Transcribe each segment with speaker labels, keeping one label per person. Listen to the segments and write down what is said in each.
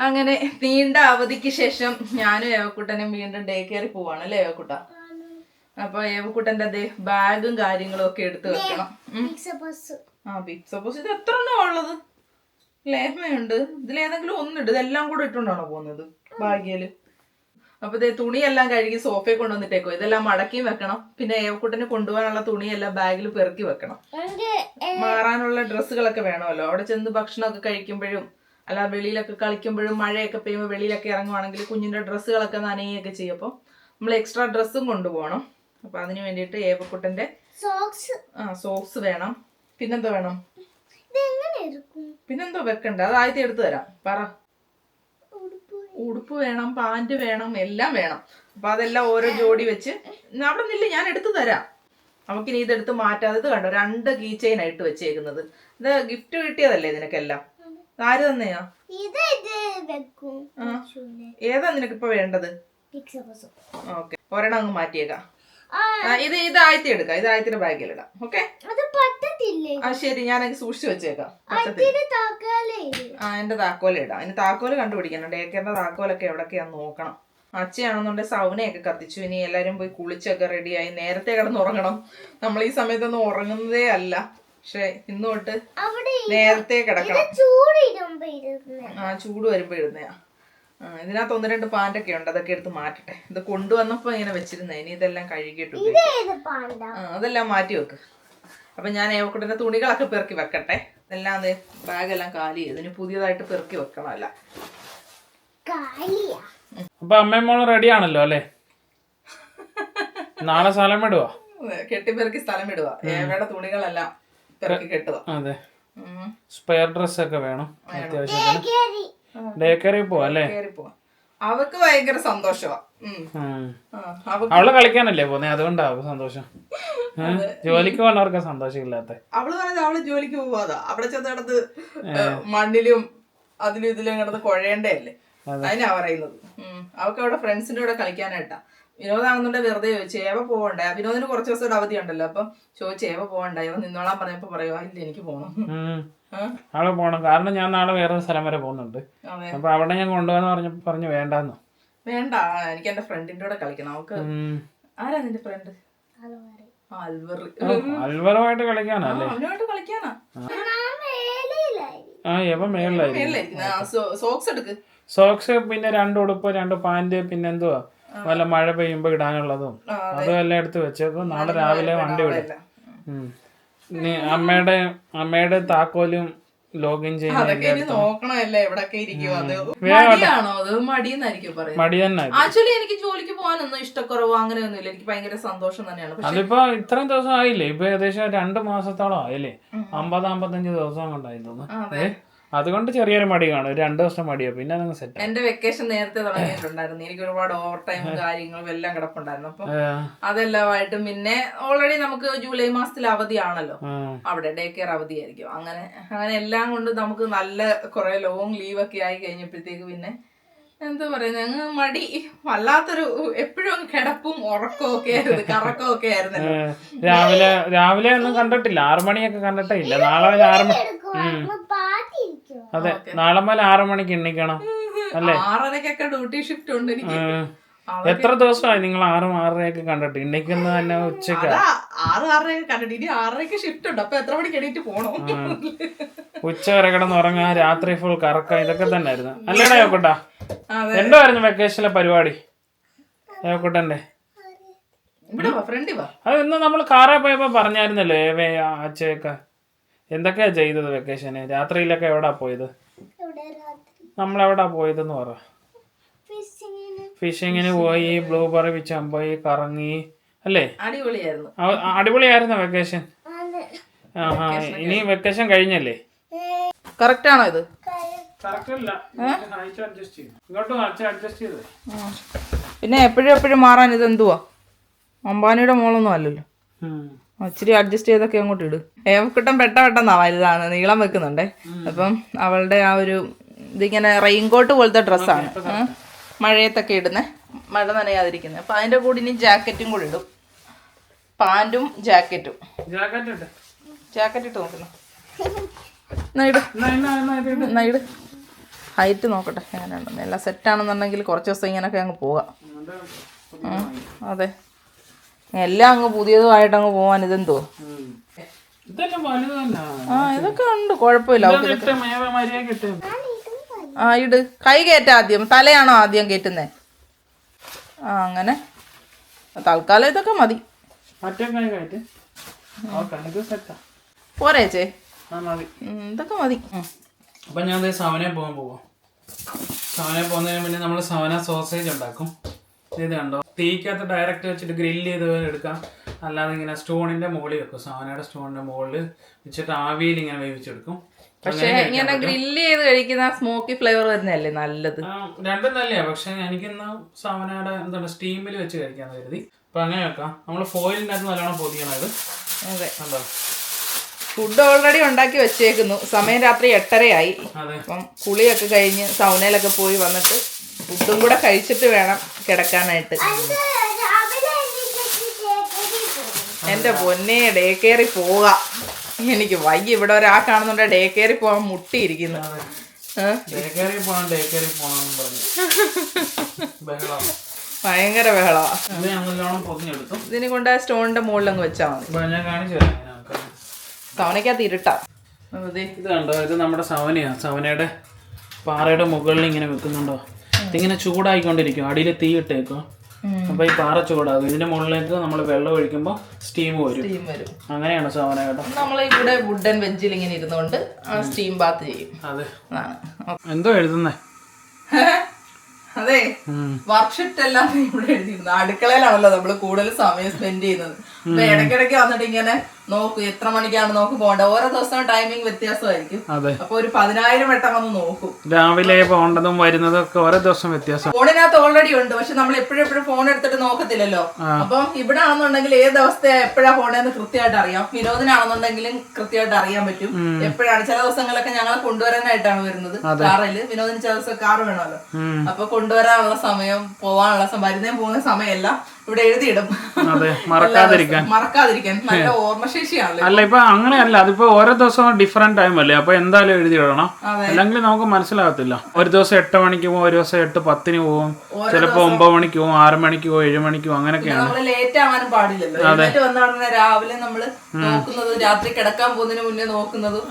Speaker 1: അങ്ങനെ നീണ്ട അവധിക്ക് ശേഷം ഞാനും ഏവക്കുട്ടനും വീണ്ടും ഡേ കെയറിൽ പോവാണ് അല്ലേ ഏവക്കുട്ട? അപ്പൊ ഏവക്കുട്ടന്റെ അതേ ബാഗും കാര്യങ്ങളും ഒക്കെ എടുത്ത് വെക്കണം. ബിഗ് സപ്പോസ് ഇത് എത്ര എണ്ണോ ഉള്ളത്? ലേഹ്മയുണ്ട്, ഇതിലേതെങ്കിലും ഒന്നിട്ട് ഇതെല്ലാം കൂടെ ഇട്ടുകൊണ്ടാണോ പോകുന്നത് ബാഗില്? അപ്പൊ ഇതേ തുണിയെല്ലാം കഴുകി സോഫയെ കൊണ്ടുവന്നിട്ടേക്കോ. ഇതെല്ലാം മടക്കിയും വെക്കണം. പിന്നെ ഏവക്കുട്ടന് കൊണ്ടുപോകാനുള്ള തുണിയെല്ലാം ബാഗിൽ പെറുക്കി വെക്കണം. മാറാനുള്ള ഡ്രസ്സുകളൊക്കെ വേണമല്ലോ. അവിടെ ചെന്ന് ഭക്ഷണമൊക്കെ കഴിക്കുമ്പോഴും അല്ല വെളിയിലൊക്കെ കളിക്കുമ്പോഴും മഴയൊക്കെ പെയ്യുമ്പോൾ വെളിയിലൊക്കെ ഇറങ്ങുവാണെങ്കിൽ കുഞ്ഞിന്റെ ഡ്രസ്സുകളൊക്കെ നനയുകയൊക്കെ ചെയ്യും. അപ്പോൾ നമ്മൾ എക്സ്ട്രാ ഡ്രസ്സും കൊണ്ടുപോകണം. അപ്പൊ അതിന് വേണ്ടിയിട്ട് ഏവക്കുട്ടന്റെ സോക്സ് വേണം. പിന്നെന്തോ വേണം? പിന്നെന്തോ വെക്കണ്ട, അത് ആദ്യത്തെ എടുത്തു തരാം. പറ. ഉടുപ്പ് വേണം, പാന്റ് വേണം, എല്ലാം വേണം. അപ്പൊ അതെല്ലാം ഓരോ ജോഡി വെച്ച് അവിടെ നില്ല, ഞാൻ എടുത്തു തരാം. നമുക്കിനി ഇതെടുത്ത് മാറ്റാതെ. ഇത് കണ്ടോ, 2 കീ ചെയിൻ ആയിട്ട് വെച്ചേക്കുന്നത്. ഇത് ഗിഫ്റ്റ് കിട്ടിയതല്ലേ നിനക്കെല്ലാം? ആര് തന്നെയാ? ഏതാ നിനക്കിപ്പോ വേണ്ടത്? ഓക്കെ, ഒരെണ്ണം അങ്ങ് മാറ്റിയേക്കാം. ഇത് ആദ്യത്തെ എടുക്കാം. ഇത് ആദ്യത്തെ ബാഗിലിടാം. ഓക്കെ, ശരി, ഞാനത് സൂക്ഷിച്ചു വെച്ചേക്കാം. എന്റെ താക്കോല് ഇടാം. അതിന് താക്കോല് കണ്ടുപിടിക്കണം. ഡേക്കറിന്റെ താക്കോലൊക്കെ എവിടൊക്കെയാന്ന് നോക്കണം. അച്ഛയാണെന്നുണ്ടെങ്കിൽ സൗനയൊക്കെ കത്തിച്ചു. ഇനി എല്ലാരും പോയി കുളിച്ചൊക്കെ റെഡിയായി നേരത്തെ കിടന്നുറങ്ങണം. നമ്മൾ ഈ സമയത്തൊന്നും ഉറങ്ങുന്നതേ അല്ല. പക്ഷെ ഇന്ന് തൊട്ട് നേരത്തെ കിടക്കണം. ചൂട് വരുമ്പോ ഇടുന്നയാ. ഇതിനകത്ത് 1-2 പാൻറ്റൊക്കെ ഉണ്ട്, അതൊക്കെ എടുത്ത് മാറ്റട്ടെ. ഇത് കൊണ്ടുവന്നപ്പോ ഇങ്ങനെ വെച്ചിരുന്നേ. ഇനി ഇതെല്ലാം കഴുകിയിട്ട് അതെല്ലാം മാറ്റി വെക്ക്. അപ്പൊ ഞാൻ ഏവക്കുട്ടന്റെ തുണികളൊക്കെ പെറുക്കി വെക്കട്ടെ. എല്ലാം ബാഗെല്ലാം കാലി ചെയ്തു. ഇനി പുതിയതായിട്ട് പെറുക്കി വെക്കണമല്ല.
Speaker 2: അപ്പൊ അമ്മയും മോളും റെഡി ആണല്ലോ അല്ലേ? നാളെ സ്ഥലം ഇടുക,
Speaker 1: കെട്ടിപ്പെറുക്കി സ്ഥലം ഇടുക. ഏവയുടെ തുണികളെല്ലാം പെറുക്കി കെട്ടുക.
Speaker 2: അതെ, സ്പെയർ ഡ്രസ് ഒക്കെ വേണം അത്യാവശ്യത്തിന്. ഡേ കെയറിൽ പോവാ അല്ലേ?
Speaker 1: അവക്ക് ഭയങ്കര സന്തോഷമാ.
Speaker 2: അവള് കളിക്കാനല്ലേ പോന്നെ, അതുകൊണ്ടാവും സന്തോഷം. ജോലിക്ക് പോകണവർക്ക് സന്തോഷം ഇല്ലാത്ത.
Speaker 1: അവള് പറഞ്ഞ അവള് ജോലിക്ക് പോവാതാ. അവിടെ ചെന്ന് കിടന്ന് മണ്ണിലും അതിലും ഇതിലും കിടന്ന് കുഴയണ്ടേ അല്ലേ, അതിനാ പറയുന്നത്. അവക്ക് അവിടെ ഫ്രണ്ട്സിന്റെ കൂടെ കളിക്കാനായിട്ടാ. വിനോദാണെന്നുണ്ടെ വെറുതെ ചോദിച്ചു ഏവ പോകണ്ടേ. വിനോദിന് കുറച്ച് ദിവസം അവധി ഉണ്ടല്ലോ. അപ്പം ചോദിച്ചു ഏവ പോകണ്ട, ഇവ നിന്നോളാൻ പറഞ്ഞപ്പോ പറയുവാ ഇല്ല എനിക്ക് പോണം.
Speaker 2: നാളെ പോണം, കാരണം ഞാൻ നാളെ വേറൊരു സ്ഥലം വരെ പോകുന്നുണ്ട്. അപ്പൊ അവിടെ ഞാൻ കൊണ്ടുപോകാന്ന് പറഞ്ഞു വേണ്ടാന്ന്.
Speaker 1: വേണ്ട, എനിക്ക് എന്റെ ഫ്രണ്ടിന്റെ കൂടെ കളിക്കണം. അവക്ക് ആരാ നിന്റെ ഫ്രണ്ട്?
Speaker 2: അൽവറുമായിട്ട് കളിക്കാനല്ലേ?
Speaker 1: അവനുമായിട്ട് കളിക്കാനാ. സോക്സ് എടുക്ക്.
Speaker 2: സോക്സ്, പിന്നെ 2 ഉടുപ്പ്, 2 പാന്റ്, പിന്നെ എന്തുവാ വല്ല മഴ പെയ്യുമ്പോ ഇടാനുള്ളതും അതും എല്ലാം എടുത്ത് വെച്ചേക്കും. നാളെ രാവിലെ വണ്ടി വിടും. അമ്മയുടെ താക്കോലും ലോഗിൻ ചെയ്യുന്ന മടി തന്നെ.
Speaker 1: ആക്ച്വലി എനിക്ക് ജോലിക്ക് പോകാനൊന്നും ഇഷ്ടക്കുറവോ അങ്ങനെയൊന്നും ഇല്ല. എനിക്ക് ഭയങ്കര സന്തോഷം തന്നെയാണ്.
Speaker 2: അതിപ്പോ ഇത്രയും ദിവസം ആയില്ലേ? ഇപ്പൊ ഏകദേശം 2 മാസത്തോളം ആയില്ലേ? 50-55 ദിവസം കൊണ്ടായി തോന്നുന്നു. അതുകൊണ്ട് ചെറിയൊരു മടി കാണും. 2 ദിവസം മടിയോ, പിന്നെ അതങ്ങ് സെറ്റ്.
Speaker 1: എന്റെ വെക്കേഷൻ നേരത്തെ തുടങ്ങിയിട്ടുണ്ടായിരുന്നു. എനിക്ക് ഒരുപാട് ഓവർ ടൈമും കാര്യങ്ങളും എല്ലാം കിടപ്പുണ്ടായിരുന്നു. അപ്പൊ അതെല്ലാമായിട്ടും പിന്നെ ഓൾറെഡി നമുക്ക് ജൂലൈ മാസത്തിൽ അവധിയാണല്ലോ. അവിടെ ഡേ കെയർ അവധിയായിരിക്കും. അങ്ങനെ എല്ലാം കൊണ്ട് നമുക്ക് നല്ല കുറെ ലോങ് ലീവ് ഒക്കെ ആയി കഴിഞ്ഞപ്പോഴത്തേക്ക് പിന്നെ എന്താ പറയുന്നത്, അങ്ങ് മടി. വല്ലാത്തൊരു എപ്പോഴും കിടപ്പും ഉറക്കവും ഒക്കെ ആയിരുന്നു, കറക്കവും ഒക്കെ ആയിരുന്നല്ലോ.
Speaker 2: രാവിലെ ഒന്നും കണ്ടിട്ടില്ല. 6 മണിയൊക്കെ കണ്ടിട്ടേ ഇല്ല. നാളെ 6 മണി. അതെ, നാളെ മുതൽ 6 മണിക്ക് എണ്ണിക്കണം അല്ലേ?
Speaker 1: 6:30 ഡ്യൂട്ടി ഷിഫ്റ്റ് ഉണ്ട് എനിക്ക്.
Speaker 2: എത്ര ദിവസമായി നിങ്ങൾ 6-6:30 കണ്ടിട്ട്? എണ്ണിക്കുന്നത് തന്നെ ഉച്ചക്ക്
Speaker 1: 6-6:30 കണ്ടിട്ട്. ഇനി 6:30 ഷിഫ്റ്റ് ഉണ്ട്. അപ്പൊ എത്ര മണിക്ക് എണീറ്റ് പോണോ?
Speaker 2: ഉച്ച വരെ കിടന്നുറങ്ങാ, രാത്രി ഫുൾ കറക്ക, ഇതൊക്കെ തന്നെ ആയിരുന്നു അല്ലേടാ യോക്കുട്ടാ? എന്തായിരുന്നു വെക്കേഷനിലെ പരിപാടി യോക്കുട്ടന്റെ? അത് ഇന്ന് നമ്മൾ കാറേ പോയപ്പോ പറഞ്ഞായിരുന്നല്ലോ അച്ഛയൊക്കെ. എന്തൊക്കെയാ ചെയ്തത് വെക്കേഷന്? രാത്രിയിലൊക്കെ എവിടാ പോയത്? നമ്മളെവിടാ പോയതെന്ന് പറ. ഫിഷിങ്ങിന് പോയി, ബ്ലൂബെറി പിച്ചാൻ പോയി, കറങ്ങി അല്ലേ? അടിപൊളിയായിരുന്നു വെക്കേഷൻ. ഇനി വെക്കേഷൻ കഴിഞ്ഞല്ലേ?
Speaker 1: കറക്റ്റ് ആണോ ഇത്? പിന്നെ എപ്പോഴും മാറാൻ ഇത് എന്തുവാ? അംബാനിയുടെ മോളൊന്നും അല്ലല്ലോ. ഇച്ചിരി അഡ്ജസ്റ്റ് ചെയ്തൊക്കെ അങ്ങോട്ട് ഇട്. ഏവക്കുട്ടൻ പെട്ടെന്നാ വലുതാണ്, നീളം വെക്കുന്നുണ്ടേ. അപ്പം അവളുടെ ആ ഒരു ഇതിങ്ങനെ റെയിൻകോട്ട് പോലത്തെ ഡ്രസ്സാണ്, മഴയത്തൊക്കെ ഇടുന്നേ, മഴ നനയാതിരിക്കുന്നത്. അപ്പം അതിൻ്റെ കൂടെ ഇനി ജാക്കറ്റും കൂടി ഇടും. പാൻറ്റും ജാക്കറ്റും. ജാക്കറ്റ് ഇട്ട് നോക്കുന്നു. ഹൈറ്റ് നോക്കട്ടെ എങ്ങനെയുണ്ടെന്ന്. എല്ലാം സെറ്റാണെന്നുണ്ടെങ്കിൽ കുറച്ച് ദിവസം ഇങ്ങനെയൊക്കെ അങ്ങ് പോകാം. അതെ, എല്ലാം അങ്ങ് പുതിയതുമായിട്ട് അങ്ങ് പോകാൻ ഇതെന്തോ. ഇതൊക്കെ ഉണ്ട്, കുഴപ്പമില്ല. ഇട്. കൈ കയറ്റ ആദ്യം, തലയാണോ ആദ്യം കയറ്റുന്നേ? അങ്ങനെ തൽക്കാലം ഇതൊക്കെ മതി. പോരേച്ചേ, ഇതൊക്കെ മതി.
Speaker 2: അപ്പം ഞാൻ സവനെ പോവാം. സവനെ പോകുന്നതിന് പിന്നെ നമ്മൾ സവന സോസേജ് ഉണ്ടാക്കും. ഇത് കണ്ടോ, തീക്കകത്ത് ഡയറക്റ്റ് വെച്ചിട്ട് ഗ്രില്ല് ചെയ്ത് എടുക്കാം. അല്ലാതെ ഇങ്ങനെ സ്റ്റോണിന്റെ മുകളിൽ വെക്കും. സവനയുടെ സ്റ്റോണിന്റെ മുകളിൽ വെച്ചിട്ട് ആവിയിൽ ഇങ്ങനെ വേവിച്ചെടുക്കും.
Speaker 1: പക്ഷെ ഇങ്ങനെ ഗ്രില്ല് ചെയ്ത് കഴിക്കുന്ന സ്മോക്കി ഫ്ലേവർ വരുന്നതല്ലേ നല്ലത്?
Speaker 2: രണ്ടും നല്ലയാ. പക്ഷെ എനിക്കിന്ന് സവനയുടെ എന്താണ് സ്റ്റീമിൽ വെച്ച് കഴിക്കാന്ന് കരുതി. അപ്പൊ അങ്ങനെ വെക്കാം. നമ്മൾ ഫോയിലിൻ്റെ അകത്ത് നല്ലോണം പൊതിയണം ഇത്.
Speaker 1: അതെ, ഫുഡ് ഓൾറെഡി ഉണ്ടാക്കി വെച്ചേക്കുന്നു. സമയം രാത്രി 8:30 അപ്പം കുളിയൊക്കെ കഴിഞ്ഞ് സൗനയിലൊക്കെ പോയി വന്നിട്ട് ഫുഡും കൂടെ കഴിച്ചിട്ട് വേണം കിടക്കാനായിട്ട്. എന്റെ പൊന്നെ, ഡേ കെയറി പോകാം. എനിക്ക് വയ്യ. ഇവിടെ ഒരാൾക്കാണെന്നുണ്ടെ ഡേ കെയറി പോകാൻ മുട്ടിയിരിക്കുന്നു. ഭയങ്കര ബഹളമാ. ഇതിനെ കൊണ്ട് സ്റ്റോണിന്റെ മുകളിലങ്ങ് വെച്ചാൽ മതി. സവനക്കകത്ത് ഇരുട്ടാ.
Speaker 2: ഇത് കണ്ടോ, ഇത് നമ്മുടെ സവനയാണ്. സവനയുടെ പാറയുടെ മുകളിൽ ഇങ്ങനെ വെക്കുന്നുണ്ടോ? ഇതിങ്ങനെ ചൂടായിക്കൊണ്ടിരിക്കും. അടിയിൽ തീ ഇട്ടേക്കും. അപ്പൊ ഈ പാറ ചൂടാകും. ഇതിന്റെ മുകളിലേക്ക് നമ്മൾ വെള്ളം ഒഴിക്കുമ്പോൾ സ്റ്റീം വരും. അങ്ങനെയാണ് സവന കേട്ടോ.
Speaker 1: നമ്മൾ ഇവിടെ വുഡൻ വെഞ്ചിൽ ഇങ്ങനെ ഇരുന്നുകൊണ്ട് സ്റ്റീം ബാത്ത് ചെയ്യും.
Speaker 2: അതെ, എന്തോ എഴുതുന്നേ?
Speaker 1: അതെ, വർക്ക്ഷീറ്റ് എല്ലാം ഇവിടെ എഴുതിയിരുന്നു. അടുക്കളയിലാണല്ലോ നമ്മൾ കൂടുതൽ സമയം സ്പെൻഡ് ചെയ്യുന്നത്. അപ്പൊ ഇടയ്ക്കിടയ്ക്ക് വന്നിട്ട് ഇങ്ങനെ നോക്കും, എത്ര മണിക്കാണ് നോക്ക് പോകേണ്ടത്. ഓരോ ദിവസവും ടൈമിംഗ് വ്യത്യാസമായിരിക്കും. അപ്പൊ ഒരു 10,000 വട്ടം വന്ന് നോക്കും.
Speaker 2: രാവിലെ പോകേണ്ടതും വരുന്നതും ഒക്കെ ഓരോ ദിവസം വ്യത്യാസം.
Speaker 1: ഫോണിനകത്ത് ഓൾറെഡി ഉണ്ട്, പക്ഷെ നമ്മൾ എപ്പോഴും ഫോൺ എടുത്തിട്ട് നോക്കത്തില്ലല്ലോ. അപ്പം ഇവിടെ ആണെന്നുണ്ടെങ്കിൽ ഏത് അവസ്ഥ എപ്പോഴാ പോണേന്ന് കൃത്യമായിട്ട് അറിയാം. വിനോദിനാണെന്നുണ്ടെങ്കിലും കൃത്യമായിട്ട് അറിയാൻ പറ്റും എപ്പോഴാണ്. ചില ദിവസങ്ങളൊക്കെ ഞങ്ങളെ കൊണ്ടുവരാനായിട്ടാണ് വരുന്നത് കാറില്. വിനോദിന് ചില ദിവസം കാർ വേണമല്ലോ. അപ്പൊ കൊണ്ടുവരാനുള്ള സമയം, പോവാനുള്ള സമയം, വരുന്നേ പോകുന്ന സമയമെല്ലാം ഇവിടെ എഴുതിയിടും. മറക്കാതിരിക്കാൻ നല്ല ഓർമ്മശേഷിയാണല്ലോ.
Speaker 2: അല്ല, ഇപ്പൊ അങ്ങനെയല്ല. അതിപ്പോ ഓരോ ദിവസവും ഡിഫറെന്റ് ടൈം അല്ലേ. അപ്പൊ എന്തായാലും എഴുതിയിടണം, അല്ലെങ്കിൽ നമുക്ക് മനസ്സിലാകത്തില്ല. ഒരു ദിവസം 8 മണിക്ക് പോകും, ഒരു ദിവസം 8:10 പോകും, ചിലപ്പോ 9 മണിക്ക് പോകും, 6 മണിക്ക് പോകും, 7 മണിക്ക് പോകും. അങ്ങനെയൊക്കെയാണ്.
Speaker 1: നമ്മള് ലേറ്റ് ആവാനും പാടില്ലല്ലോ. എന്നിട്ട് വന്നാണ് രാവിലെ നമ്മള് നോക്കുന്നത്, രാത്രി കിടക്കാൻ പോകുന്നതിന് മുന്നേ നോക്കുന്നതും,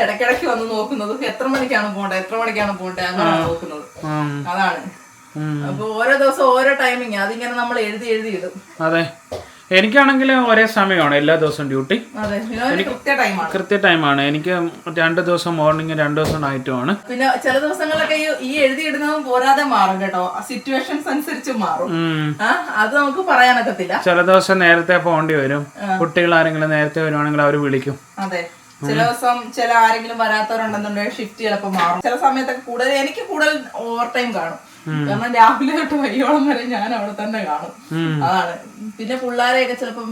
Speaker 1: ഇടയ്ക്കിടയ്ക്ക് വന്ന് നോക്കുന്നതും, എത്ര മണിക്കാണ് പോണ്ടേ അങ്ങനെ നോക്കുന്നത്. അതാണ്. അപ്പൊ ഓരോ ദിവസം ഓരോ ടൈമിങ് അതിങ്ങനെ നമ്മൾ എഴുതിയിടും.
Speaker 2: അതെ, എനിക്കാണെങ്കിൽ ഒരേ സമയമാണ് എല്ലാ ദിവസവും ഡ്യൂട്ടി. കൃത്യ ടൈമാണ്. എനിക്ക് 2 ദിവസം മോർണിംഗ്, 2 ദിവസം നൈറ്റുമാണ്.
Speaker 1: പിന്നെ ചില ദിവസങ്ങളിലൊക്കെ ഈ എഴുതിയിടുന്നതും പോരാതെ മാറും കേട്ടോ. സിറ്റുവേഷൻസ് അനുസരിച്ച് മാറും. അത് നമുക്ക് പറയാനൊക്കത്തില്ല.
Speaker 2: ചില ദിവസം നേരത്തെ പോകേണ്ടി വരും. കുട്ടികൾ ആരെങ്കിലും നേരത്തെ വരുവാണെങ്കിൽ അവർ വിളിക്കും.
Speaker 1: അതെ, ചില ദിവസം ചില ആരെങ്കിലും വരാത്തവരുണ്ടെന്നുണ്ടെങ്കിൽ ഷിഫ്റ്റ് ചിലപ്പോൾ മാറും. ചില സമയത്തൊക്കെ എനിക്ക് കൂടുതൽ ഓവർ ടൈം കാണും. കാരണം രാവിലെ തൊട്ട് വൈകോളം വരെ ഞാൻ അവിടെ തന്നെ കാണും. അതാണ്. പിന്നെ പിള്ളേരെയൊക്കെ ചിലപ്പം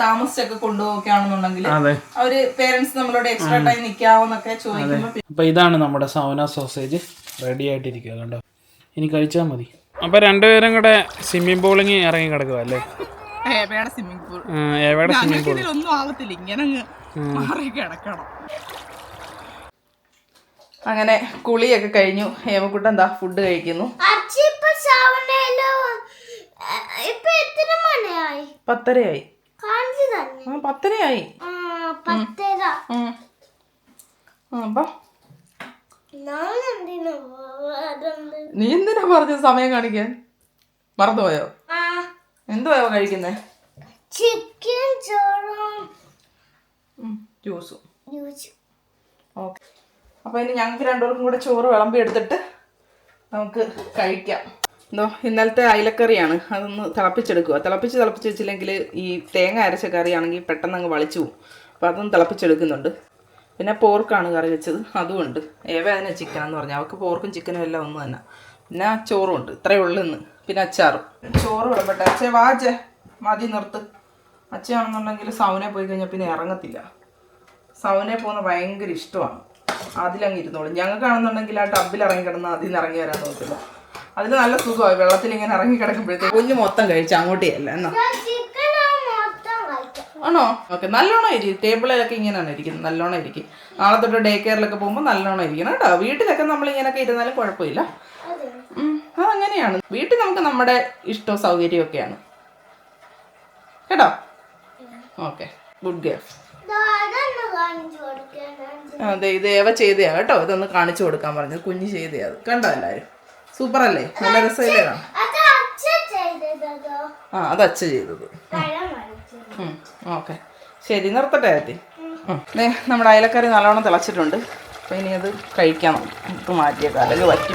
Speaker 1: താമസിച്ചൊക്കെ കൊണ്ടുപോകൊക്കെ ആണെന്നുണ്ടെങ്കിൽ അവര് പേരൻസ് നമ്മളോട് എക്സ്ട്രാ ടൈം നിൽക്കാവോന്നൊക്കെ ചോദിക്കുമ്പോ.
Speaker 2: അപ്പൊ ഇതാണ് നമ്മുടെ സവന സോസേജ് റെഡി ആയിട്ടിരിക്കുക. കണ്ടോ, ഇനി കഴിച്ചാൽ മതി. അപ്പൊ രണ്ടുപേരും കൂടെ സ്വിമ്മിംഗ് പൂളിങ് ഇറങ്ങി കിടക്കുക അല്ലേ?
Speaker 1: സ്വിമ്മിംഗ് പൂൾ
Speaker 2: ഒന്നും
Speaker 1: ആവത്തില്ല, ഇങ്ങനെ കിടക്കണം. അങ്ങനെ കുളിയൊക്കെ കഴിഞ്ഞു. ഹേമക്കുട്ടൻ എന്താ ഫുഡ് കഴിക്കുന്നു. 10:30 10:30 നീ എന്തിനാ പറഞ്ഞ സമയം കാണിക്കാൻ? മറന്നുപോയോ? എന്തുവാ കഴിക്കുന്നേ?
Speaker 3: ചിക്കൻ
Speaker 1: ജ്യൂസും. ഓക്കെ, അപ്പൊ ഇനി ഞങ്ങൾക്ക് രണ്ടുപേർക്കും കൂടെ ചോറ് വിളമ്പി എടുത്തിട്ട് നമുക്ക് കഴിക്കാം. ഇന്നലത്തെ അയിലക്കറിയാണ്, അതൊന്ന് തിളപ്പിച്ചെടുക്കുക. തിളപ്പിച്ച് വെച്ചില്ലെങ്കിൽ ഈ തേങ്ങ അരച്ച കറിയാണെങ്കിൽ പെട്ടെന്ന് അങ്ങ് വളിച്ചു പോകും. അപ്പോൾ അതൊന്ന് തിളപ്പിച്ചെടുക്കുന്നുണ്ട്. പിന്നെ പോർക്കാണ് കറി വെച്ചത്, അതുമുണ്ട്. അതിന് ചിക്കൻ എന്ന് പറഞ്ഞാൽ അവൾക്ക് പോർക്കും ചിക്കനും എല്ലാം ഒന്ന് തന്നെ. പിന്നെ ചോറും ഉണ്ട്, ഇത്രയേ ഉള്ളൂ ഇന്ന്. പിന്നെ അച്ചാറും. ചോറ് വിളമ്പട്ടെ. അച്ഛേ വാച്ചേ, മതി നിർത്ത്. അച്ഛയാണെന്നുണ്ടെങ്കിൽ സൗനെ പോയി കഴിഞ്ഞാൽ പിന്നെ ഇറങ്ങത്തില്ല. സൗനെ പോകുന്ന ഭയങ്കര ഇഷ്ടമാണ്. അതിലങ്ങ് ഇരുന്നോളും. ഞങ്ങൾക്കാണെന്നുണ്ടെങ്കിൽ ആ ടബിൽ ഇറങ്ങി കിടന്നാൽ അതിൽ നിന്ന് ഇറങ്ങി വരാൻ നോക്കില്ല. അതിന് നല്ല സുഖമായി വെള്ളത്തിൽ ഇങ്ങനെ ഇറങ്ങി കിടക്കുമ്പോഴത്തേക്ക് കുഞ്ഞ് മൊത്തം കഴിച്ചു അങ്ങോട്ടേ അല്ല. എന്നാ ആണോ? ഓക്കെ, നല്ലോണം ഇരിക്കും. ടേബിളിലൊക്കെ ഇങ്ങനെയാണ് ഇരിക്കുന്നത്, നല്ലോണം ഇരിക്കും. നാളെ തൊട്ട് ഡേ കെയറിലൊക്കെ പോകുമ്പോൾ നല്ലോണം ഇരിക്കണം കേട്ടോ. വീട്ടിലൊക്കെ നമ്മൾ ഇങ്ങനെയൊക്കെ ഇരുന്നാലും കുഴപ്പമില്ല. അതങ്ങനെയാണ്, വീട്ടിൽ നമുക്ക് നമ്മുടെ ഇഷ്ടവും സൗകര്യവും ഒക്കെയാണ് കേട്ടോ. Okay, good girl. അതെ, ഇത് ഏവ ചെയ്തയാ കേട്ടോ. ഇതൊന്ന് കാണിച്ചു കൊടുക്കാൻ പറഞ്ഞത്, കുഞ്ഞ് ചെയ്തയാ. അത് കണ്ടോ എല്ലാവരും? സൂപ്പർ അല്ലേ? നല്ല രസമില്ലേ? ആ, അത് അച്ഛ ചെയ്തത്. ഓക്കെ, ശരി, നിർത്തട്ടെ ആറ്റി. നമ്മുടെ അയലക്കറി നല്ലോണം തിളച്ചിട്ടുണ്ട്. അപ്പം ഇനി അത് കഴിക്കണം. നമുക്ക് മാറ്റിയേക്കാം, അല്ലെങ്കിൽ വറ്റി.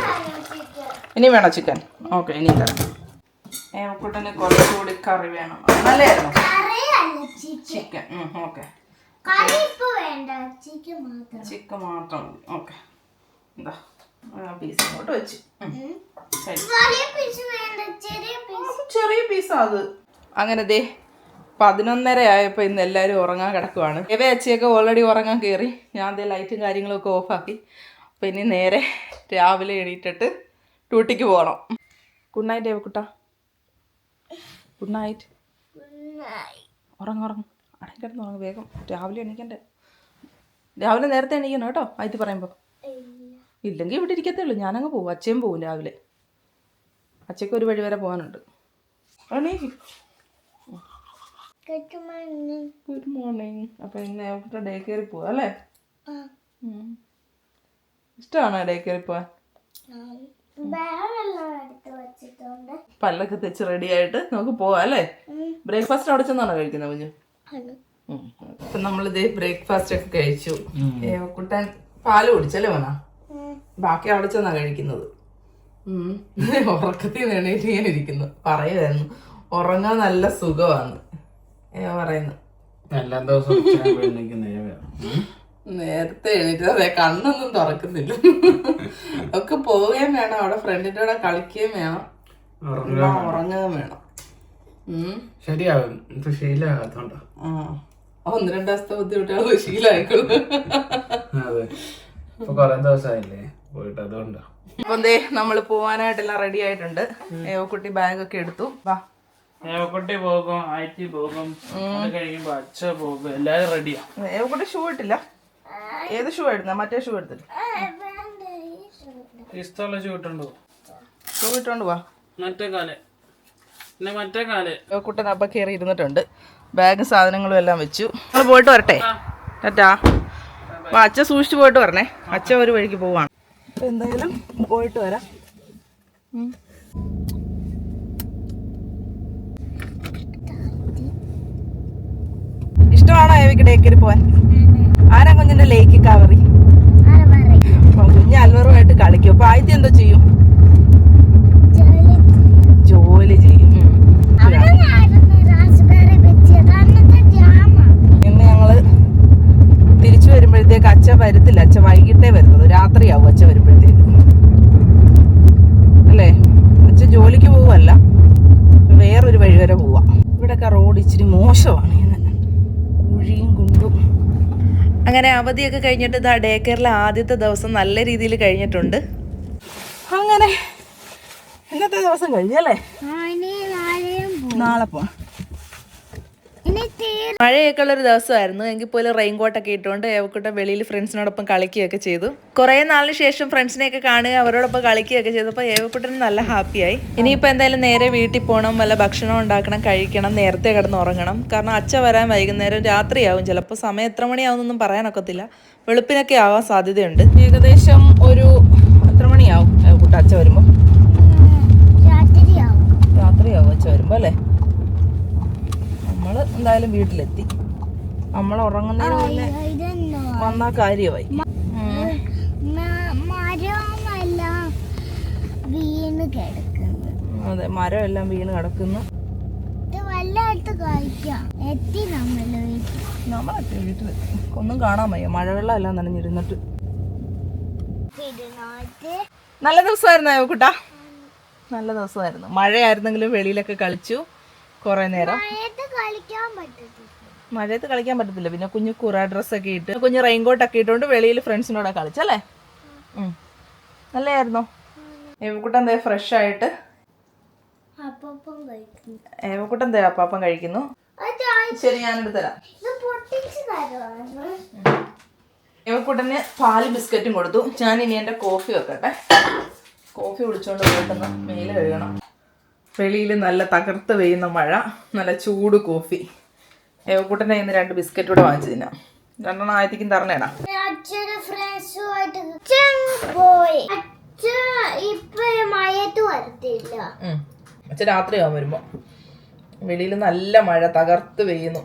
Speaker 1: ഇനി വേണോ ചിക്കൻ? ഓക്കെ, ഇനി തരാം. ഏവക്കുട്ടന് കുറച്ചുകൂടി കറി വേണം. നല്ലതായിരുന്നു ചിക്കൻ. ഓക്കെ, ചിക്കൻ മാത്രം മതി. ഓക്കെ, എന്താ പീസ് ഇങ്ങോട്ട് വെച്ച്. ചെറിയ പീസാ അത്. അങ്ങനെ ദേ 11:30 ആയപ്പോൾ ഇന്ന് എല്ലാവരും ഉറങ്ങാൻ കിടക്കുവാണ്. അച്ഛയൊക്കെ ഓൾറെഡി ഉറങ്ങാൻ കയറി. ഞാൻ ദേ ലൈറ്റും കാര്യങ്ങളൊക്കെ ഓഫാക്കി. അപ്പം ഇനി നേരെ രാവിലെ എണീറ്റിട്ട് ഡ്യൂട്ടിക്ക് പോകണം. ഗുഡ് നൈറ്റ് ഏവക്കുട്ട. Good night. ഉറങ്ങും, അടങ്ങി കിടന്നുറങ്ങും വേഗം. രാവിലെ എണീക്കണ്ടേ? രാവിലെ നേരത്തെ എണീക്കണം കേട്ടോ, ആയിട്ട് പറയുമ്പോൾ. ഇല്ലെങ്കിൽ ഇവിടെ ഇരിക്കത്തേ ഉള്ളൂ. ഞാനങ്ങ് പോകും, അച്ഛയും പോകും രാവിലെ. അച്ഛയ്ക്ക് ഒരു വഴി വരെ പോകാനുണ്ട്. Good morning. അപ്പം ഇന്ന് അവിടെ ഡേ കയറി പോവാ അല്ലേ? ഇഷ്ടമാണോ ഡേ കയറി പോവാൻ? പല്ലൊക്കെ തെച്ച് റെഡി ആയിട്ട് നമുക്ക് പോവാം അല്ലേ? ബ്രേക്ക്ഫാസ്റ്റ് അവിടെ ചെന്നാണോ കഴിക്കുന്നത് കുഞ്ഞു? അപ്പം നമ്മളിത് ബ്രേക്ക്ഫാസ്റ്റ് ഒക്കെ കഴിച്ചു. കുട്ടൻ പാല് കുടിച്ചല്ലേ മോനാ? ബാക്കി അവിടെ ചെന്നാ കഴിക്കുന്നത്. ഉറക്കത്തിൽ എണീറ്റ് ഇങ്ങനെ ഇരിക്കുന്നു. പറയുമായിരുന്നു ഉറങ്ങാൻ നല്ല സുഖമാണ് പറയുന്നു.
Speaker 2: എല്ലാ ദിവസവും
Speaker 1: നേരത്തെ എണീറ്റ് അതെ, കണ്ണൊന്നും തുറക്കുന്നില്ല. ഒക്കെ പോവുകയും വേണം, അവിടെ ഫ്രണ്ടിന്റെ കൂടെ കളിക്കുകയും വേണം, ഉറങ്ങുകയും വേണം.
Speaker 2: ശരിയാവും, ശീലമാകത്തോണ്ടോ.
Speaker 1: 1-2 ദിവസത്തെ ബുദ്ധിമുട്ടുകൾ ശീലമായിക്കോളൂ.
Speaker 2: അതെ, ഇപ്പൊ കൊറേ ദിവസമായില്ലേ പോയിട്ട്, അതുകൊണ്ടാ.
Speaker 1: അപ്പം ദേ നമ്മൾ പോവാനായിട്ടെല്ലാം റെഡി ആയിട്ടുണ്ട്. ഏവക്കുട്ടി ബാഗൊക്കെ എടുത്തു. വാ,
Speaker 2: ഏവക്കുട്ടി പോകും, ആയിറ്റി പോകും, അത് കഴിയുമ്പോ അച്ഛ പോകും, എല്ലാരും റെഡിയാ.
Speaker 1: ഏവക്കുട്ടി ഷൂ ഇട്ടില്ല. ഏത് ഷൂ എടുത്ത? മറ്റേ ഷൂ എടുത്തിട്ട്
Speaker 2: ഇഷ്ടമുള്ള ഷൂ ഇട്ടുണ്ടോ?
Speaker 1: ഷൂ ഇട്ടോണ്ട് വാ.
Speaker 2: മറ്റേ കാല് പിന്നെ മറ്റേ കാല്.
Speaker 1: ഏവക്കുട്ടൻ അപ്പം കയറി ഇരുന്നിട്ടുണ്ട്. ബാഗും സാധനങ്ങളും എല്ലാം വെച്ചു. നമ്മൾ പോയിട്ട് വരട്ടെ. ടാറ്റാ. അപ്പം അച്ഛൻ സൂക്ഷിച്ച് പോയിട്ട് വരണേ. അച്ഛൻ ഒരു വഴിക്ക് പോവാണ്. അപ്പം എന്തായാലും പോയിട്ട് വരാം. ഇഷ്ടമാണോ ഏവിക്ക് ഡേ കയറി പോവാൻ? ആരാ കുഞ്ഞിന്റെ ലേക്ക് കവറി? കുഞ്ഞ് അൽവറുമായിട്ട് കളിക്കും. അപ്പൊ ആദ്യത്തെ എന്തോ ചെയ്യും? ജോലി ചെയ്യും. ഇന്ന് ഞങ്ങള് തിരിച്ചു വരുമ്പോഴത്തേക്ക് അച്ഛ വരത്തില്ല. അച്ഛ വൈകിട്ടേ വരുന്നത്, രാത്രിയാവും അച്ഛ വരുമ്പോഴത്തേക്ക് അല്ലേ? അച്ഛ ജോലിക്ക് പോവല്ല, വേറൊരു വഴി വരെ പോവാ. ഇവിടെയൊക്കെ റോഡ് ഇച്ചിരി മോശമാണ്, കുഴിയും കുണ്ടും. അങ്ങനെ അവധിയൊക്കെ കഴിഞ്ഞിട്ട് ഇതാ ഡേ കെയറിലെ ആദ്യത്തെ ദിവസം നല്ല രീതിയിൽ കഴിഞ്ഞിട്ടുണ്ട്. അങ്ങനെ ഇന്നത്തെ ദിവസം കഴിഞ്ഞല്ലേ? നാളെ പോവാം. മഴയൊക്കെ ഉള്ളൊരു ദിവസമായിരുന്നു. എങ്കിൽ പോലും റെയിൻകോട്ടൊക്കെ ഇട്ടുകൊണ്ട് ഏവക്കുട്ടൻ വെളിയിൽ ഫ്രണ്ട്സിനോടൊപ്പം കളിക്കുകയൊക്കെ ചെയ്തു. കുറേ നാളിന് ശേഷം ഫ്രണ്ട്സിനെയൊക്കെ കാണുക, അവരോടൊപ്പം കളിക്കുകയൊക്കെ ചെയ്തപ്പോൾ ഏവക്കുട്ടൻ നല്ല ഹാപ്പിയായി. ഇനിയിപ്പോൾ എന്തായാലും നേരെ വീട്ടിൽ പോകണം, വല്ല ഭക്ഷണം ഉണ്ടാക്കണം, കഴിക്കണം, നേരത്തെ കിടന്ന് ഉറങ്ങണം. കാരണം അച്ഛ വരാൻ വൈകുന്നേരം രാത്രിയാവും. ചിലപ്പോൾ സമയം എത്ര മണിയാവുന്നൊന്നും പറയാനൊക്കത്തില്ല. വെളുപ്പിനൊക്കെ ആവാൻ സാധ്യതയുണ്ട്. ഏകദേശം ഒരു എത്ര മണിയാവും ഏവക്കുട്ട അച്ഛ വരുമ്പോൾ? രാത്രിയാവും അച്ഛ വരുമ്പോൾ അല്ലേ? നമ്മൾ എന്തായാലും വീട്ടിലെത്തി. നമ്മൾ ഉറങ്ങുന്നതിന് മുന്നേ വന്ന കാര്യമായി. അതെ, മരം എല്ലാം വീണ് കിടക്കുന്നു. നമ്മളെത്തി വീട്ടിലെത്തി. ഒന്നും കാണാൻ വയ്യ, മഴവെള്ളം എല്ലാം നനഞ്ഞിരുന്നിട്ട്. നല്ല ദിവസമായിരുന്നു ഏവക്കുട്ട, നല്ല ദിവസമായിരുന്നു. മഴയായിരുന്നെങ്കിലും വെളിയിലൊക്കെ കളിച്ചു കുറേ നേരം. മഴയത്ത് കളിക്കാൻ പറ്റത്തില്ല. പിന്നെ കുഞ്ഞു കുറെ ഡ്രസ്സൊക്കെ ഇട്ട്, കുഞ്ഞു റെയിൻകോട്ടൊക്കെ ഇട്ടുകൊണ്ട് വെളിയിൽ ഫ്രണ്ട്സിനോടെ കളിച്ചല്ലേ? നല്ലായിരുന്നോ? ഏവക്കുട്ടൻ എന്തേ ഫ്രഷ് ആയിട്ട് ഏവക്കുട്ടൻ എന്തേ അപ്പം കഴിക്കുന്നു. ശരി ഞാനെടുത്ത് തരാം.
Speaker 3: ഇത് പൊട്ടിച്ച് തരുവാണ്.
Speaker 1: ഏവക്കൂട്ടന് പാല് ബിസ്ക്കറ്റും കൊടുത്തു. ഞാൻ ഇനി എൻ്റെ കോഫി വെക്കട്ടെ. കോഫി കുടിച്ചോണ്ട് പോയിട്ടൊന്ന് മേലെ കഴുകണം. വെളിയിൽ നല്ല തകർത്ത് പെയ്യുന്ന മഴ, നല്ല ചൂട് കോഫി. ഏവക്കൂട്ടൻ്റെ ഇന്ന് 2 ബിസ്ക്കറ്റ് കൂടെ വാങ്ങിച്ചു തിന്നാം. 2 ആയത്തേക്കും തരണേടാ.
Speaker 3: അച്ഛന് ഫ്രണ്ട്സുമായിട്ട് അച്ഛൻ പോയി. അച്ഛൻ ഇപ്പൊ മഴയത്ത് വരത്തില്ല.
Speaker 1: അച്ഛൻ രാത്രിയാവും വരുമ്പോ. വെളിയിൽ നല്ല മഴ തകർത്ത് പെയ്യുന്നു.